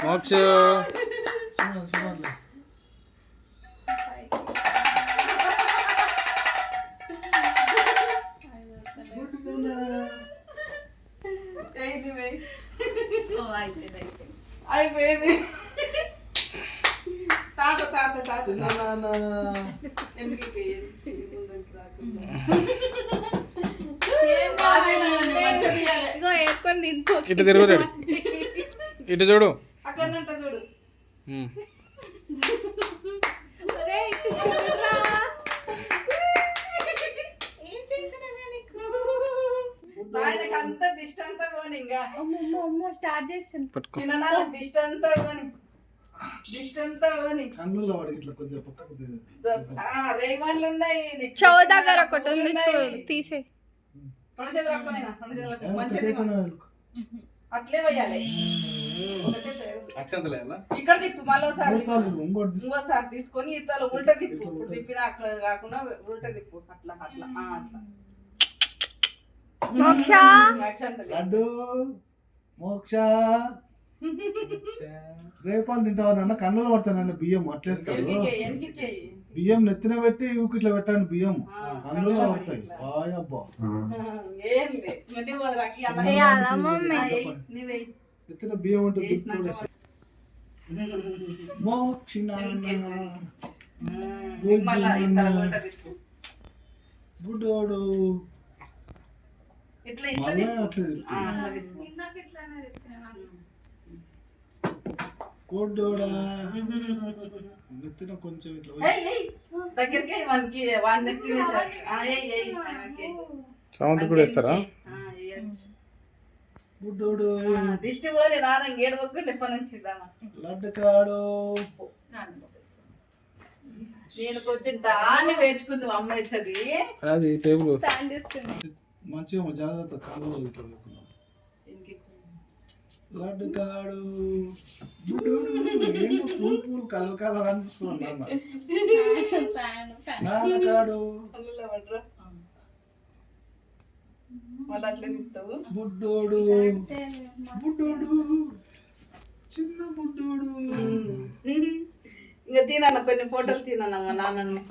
మోక్ష అయిపోయింది. తాత తాత తాత ఇటు తిరుగు, ఇటు చూడు, అక్కడంట చూడు. అంతా దిష్టి అంతా పోని, ఇంకా స్టార్ట్ చేస్తాను. చిన్న దిష్టి అంతా పోని, దిష్టి అంతా పోని. కన్నుల్లో వాడికి ఇట్లా కొద్దిగా పక్కకు రేగన్లు ఉన్నాయి, చౌ దగ్గర ఒకటి ఉంది తీసే. అట్లే వేయాలి. ఇక్కడ తిప్పు, మళ్ళీసారి ఇంకోసారి తీసుకొని ఇతర ఉల్టా తిప్పు. ఇప్పుడు తిప్పిన అట్లా కాకుండా ఉల్టా తిప్పు. అట్లా అట్లా అట్లా. మోక్ష లడ్డు మోక్ష రేపాలు తింటావా నాన్న? కన్నులు పడతానన్న బియ్యం అట్లేస్తాడు. బియ్యం నెత్తిన పెట్టి ఇట్లా పెట్టండి, బియ్యం కన్నులు పడతాయి. బాయబ్బా నెత్తిన బియ్యం ఉంటుంది. మోక్షి గుడ్డోడు మళ్ళీ కోడ్డోడా నెత్తిన కొంచెం ఇట్లా దగ్గరికి సౌండ్ కూడా వేస్తారా? గుడ్డోడు దిష్టి పోని రానంగా ఏడు ఒక్కటి పనిచ్చిద్దామా. లడ్డు కాడు నేను కొంచెం దాన్ని వేచుకుందాం. అమ్మ ఇచ్చది అది టేబుల్ మంచిగా జాగ్రత్త కాలు లడ్డు కాడు పూలు పూలు కలర్ కలర్ అని చూస్తున్నాను. నాన్న కాడు బుడ్డోడు బుడ్డోడు చిన్న బుడ్డోడు. ఇంకా తినన్న కొన్ని ఫోటోలు తినన్న నాన్నని.